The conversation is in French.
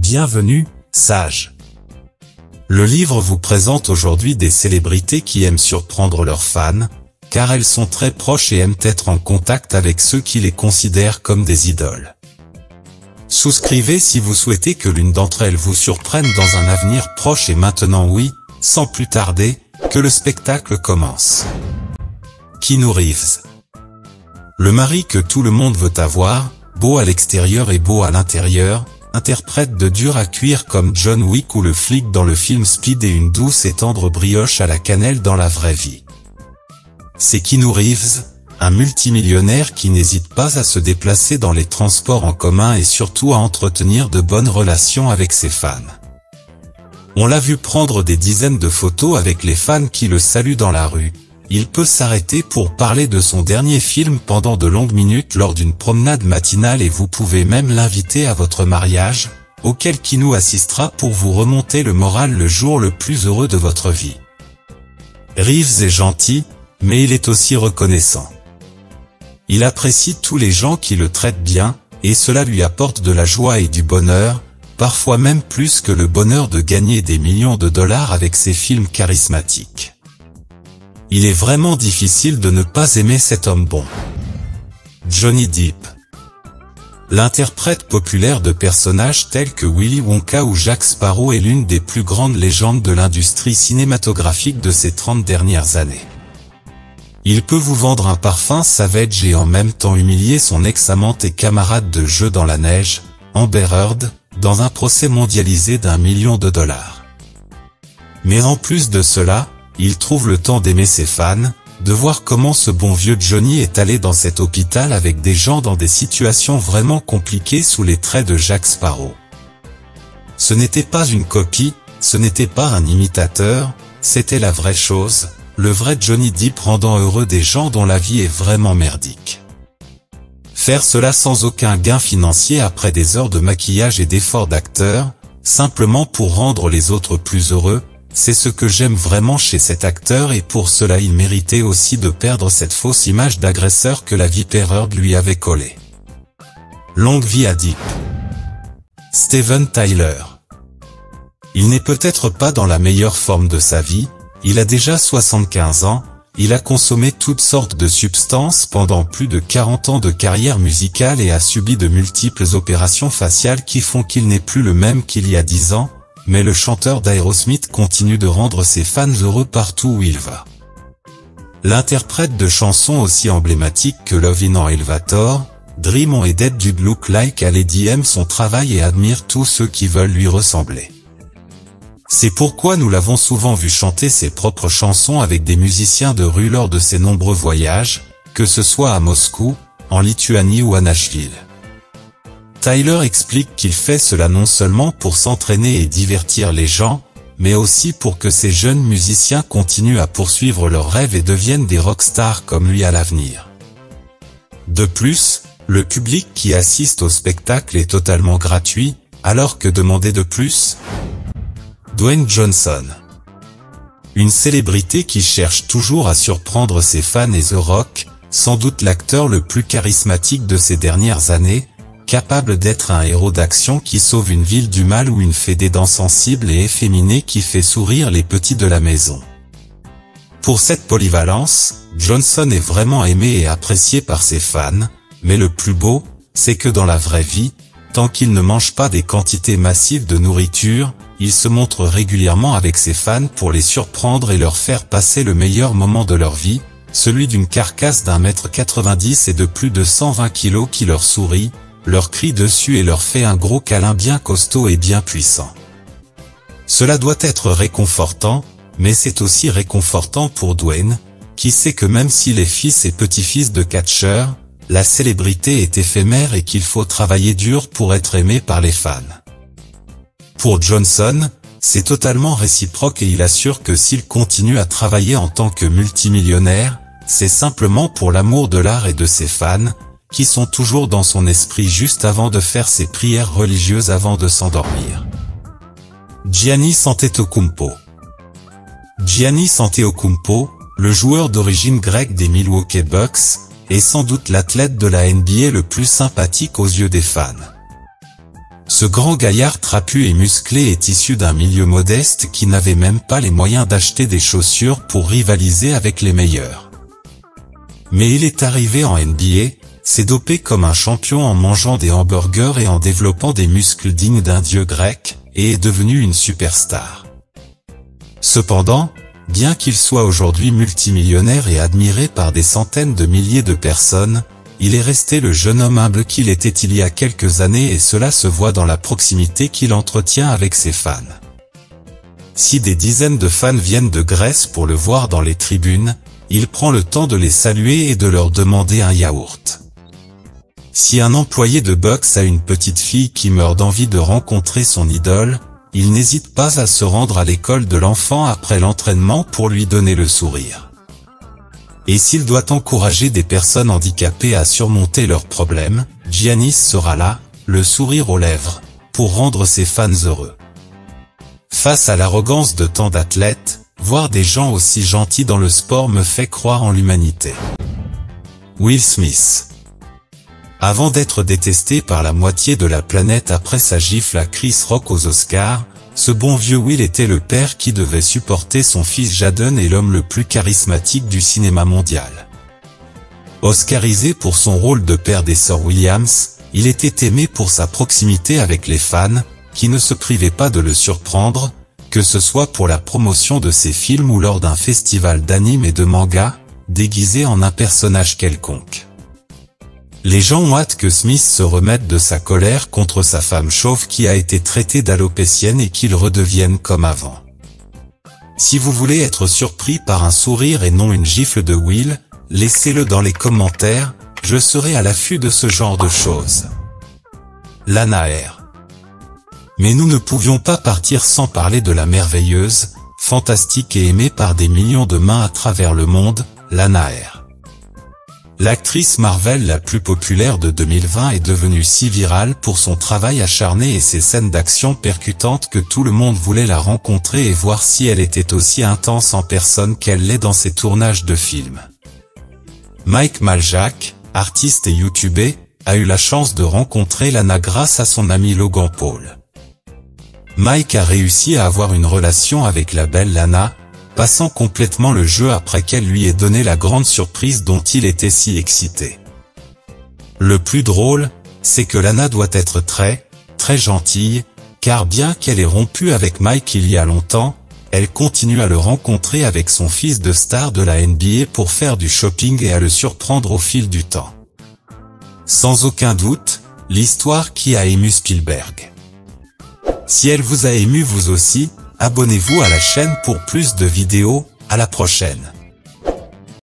Bienvenue, sages. Le livre vous présente aujourd'hui des célébrités qui aiment surprendre leurs fans, car elles sont très proches et aiment être en contact avec ceux qui les considèrent comme des idoles. Souscrivez si vous souhaitez que l'une d'entre elles vous surprenne dans un avenir proche et maintenant oui, sans plus tarder, que le spectacle commence. Keanu Reeves. Le mari que tout le monde veut avoir, beau à l'extérieur et beau à l'intérieur, interprète de dur à cuire comme John Wick ou le flic dans le film Speed et une douce et tendre brioche à la cannelle dans la vraie vie. C'est Keanu Reeves, un multimillionnaire qui n'hésite pas à se déplacer dans les transports en commun et surtout à entretenir de bonnes relations avec ses fans. On l'a vu prendre des dizaines de photos avec les fans qui le saluent dans la rue. Il peut s'arrêter pour parler de son dernier film pendant de longues minutes lors d'une promenade matinale et vous pouvez même l'inviter à votre mariage, auquel Keanu assistera pour vous remonter le moral le jour le plus heureux de votre vie. Reeves est gentil, mais il est aussi reconnaissant. Il apprécie tous les gens qui le traitent bien, et cela lui apporte de la joie et du bonheur, parfois même plus que le bonheur de gagner des millions de dollars avec ses films charismatiques. Il est vraiment difficile de ne pas aimer cet homme bon. Johnny Depp. L'interprète populaire de personnages tels que Willy Wonka ou Jack Sparrow est l'une des plus grandes légendes de l'industrie cinématographique de ces 30 dernières années. Il peut vous vendre un parfum savage et en même temps humilier son ex-amante et camarade de jeu dans la neige, Amber Heard, dans un procès mondialisé d'1 million de dollars. Mais en plus de cela, il trouve le temps d'aimer ses fans, de voir comment ce bon vieux Johnny est allé dans cet hôpital avec des gens dans des situations vraiment compliquées sous les traits de Jack Sparrow. Ce n'était pas une copie, ce n'était pas un imitateur, c'était la vraie chose, le vrai Johnny Depp rendant heureux des gens dont la vie est vraiment merdique. Faire cela sans aucun gain financier après des heures de maquillage et d'efforts d'acteur, simplement pour rendre les autres plus heureux, c'est ce que j'aime vraiment chez cet acteur et pour cela il méritait aussi de perdre cette fausse image d'agresseur que la Viper Heard lui avait collée. Longue vie à Depp. Steven Tyler. Il n'est peut-être pas dans la meilleure forme de sa vie, il a déjà 75 ans, il a consommé toutes sortes de substances pendant plus de 40 ans de carrière musicale et a subi de multiples opérations faciales qui font qu'il n'est plus le même qu'il y a 10 ans, mais le chanteur d'Aerosmith continue de rendre ses fans heureux partout où il va. L'interprète de chansons aussi emblématiques que Lovin' on Elevator, Dream On et Dead Dude Look Like a Lady aime son travail et admire tous ceux qui veulent lui ressembler. C'est pourquoi nous l'avons souvent vu chanter ses propres chansons avec des musiciens de rue lors de ses nombreux voyages, que ce soit à Moscou, en Lituanie ou à Nashville. Tyler explique qu'il fait cela non seulement pour s'entraîner et divertir les gens, mais aussi pour que ces jeunes musiciens continuent à poursuivre leurs rêves et deviennent des rockstars comme lui à l'avenir. De plus, le public qui assiste au spectacle est totalement gratuit, alors que demander de plus? Dwayne Johnson. Une célébrité qui cherche toujours à surprendre ses fans et The Rock, sans doute l'acteur le plus charismatique de ces dernières années, capable d'être un héros d'action qui sauve une ville du mal ou une fée des dents sensible et efféminée qui fait sourire les petits de la maison. Pour cette polyvalence, Johnson est vraiment aimé et apprécié par ses fans, mais le plus beau, c'est que dans la vraie vie, tant qu'il ne mange pas des quantités massives de nourriture, il se montre régulièrement avec ses fans pour les surprendre et leur faire passer le meilleur moment de leur vie, celui d'une carcasse d'1,90 m et de plus de 120 kg qui leur sourit, leur crie dessus et leur fait un gros câlin bien costaud et bien puissant. Cela doit être réconfortant, mais c'est aussi réconfortant pour Dwayne, qui sait que même s'il est fils et petit-fils de catcheur, la célébrité est éphémère et qu'il faut travailler dur pour être aimé par les fans. Pour Johnson, c'est totalement réciproque et il assure que s'il continue à travailler en tant que multimillionnaire, c'est simplement pour l'amour de l'art et de ses fans, qui sont toujours dans son esprit juste avant de faire ses prières religieuses avant de s'endormir. Giannis Antetokounmpo. Giannis Antetokounmpo, le joueur d'origine grecque des Milwaukee Bucks, est sans doute l'athlète de la NBA le plus sympathique aux yeux des fans. Ce grand gaillard trapu et musclé est issu d'un milieu modeste qui n'avait même pas les moyens d'acheter des chaussures pour rivaliser avec les meilleurs. Mais il est arrivé en NBA, s'est dopé comme un champion en mangeant des hamburgers et en développant des muscles dignes d'un dieu grec, et est devenu une superstar. Cependant, bien qu'il soit aujourd'hui multimillionnaire et admiré par des centaines de milliers de personnes, il est resté le jeune homme humble qu'il était il y a quelques années et cela se voit dans la proximité qu'il entretient avec ses fans. Si des dizaines de fans viennent de Grèce pour le voir dans les tribunes, il prend le temps de les saluer et de leur demander un yaourt. Si un employé de boxe a une petite fille qui meurt d'envie de rencontrer son idole, il n'hésite pas à se rendre à l'école de l'enfant après l'entraînement pour lui donner le sourire. Et s'il doit encourager des personnes handicapées à surmonter leurs problèmes, Giannis sera là, le sourire aux lèvres, pour rendre ses fans heureux. Face à l'arrogance de tant d'athlètes, voir des gens aussi gentils dans le sport me fait croire en l'humanité. Will Smith. Avant d'être détesté par la moitié de la planète après sa gifle à Chris Rock aux Oscars, ce bon vieux Will était le père qui devait supporter son fils Jaden et l'homme le plus charismatique du cinéma mondial. Oscarisé pour son rôle de père des sœurs Williams, il était aimé pour sa proximité avec les fans, qui ne se privaient pas de le surprendre, que ce soit pour la promotion de ses films ou lors d'un festival d'anime et de manga, déguisé en un personnage quelconque. Les gens ont hâte que Smith se remette de sa colère contre sa femme chauve qui a été traitée d'alopécienne et qu'il redevienne comme avant. Si vous voulez être surpris par un sourire et non une gifle de Will, laissez-le dans les commentaires, je serai à l'affût de ce genre de choses. Lana R. Mais nous ne pouvions pas partir sans parler de la merveilleuse, fantastique et aimée par des millions de mains à travers le monde, Lana R. L'actrice Marvel la plus populaire de 2020 est devenue si virale pour son travail acharné et ses scènes d'action percutantes que tout le monde voulait la rencontrer et voir si elle était aussi intense en personne qu'elle l'est dans ses tournages de films. Mike Maljack, artiste et youtubeur, a eu la chance de rencontrer Lana grâce à son ami Logan Paul. Mike a réussi à avoir une relation avec la belle Lana, passant complètement le jeu après qu'elle lui ait donné la grande surprise dont il était si excité. Le plus drôle, c'est que Lana doit être très gentille, car bien qu'elle ait rompu avec Mike il y a longtemps, elle continue à le rencontrer avec son fils de star de la NBA pour faire du shopping et à le surprendre au fil du temps. Sans aucun doute, l'histoire qui a ému Spielberg. Si elle vous a ému vous aussi, abonnez-vous à la chaîne pour plus de vidéos, à la prochaine.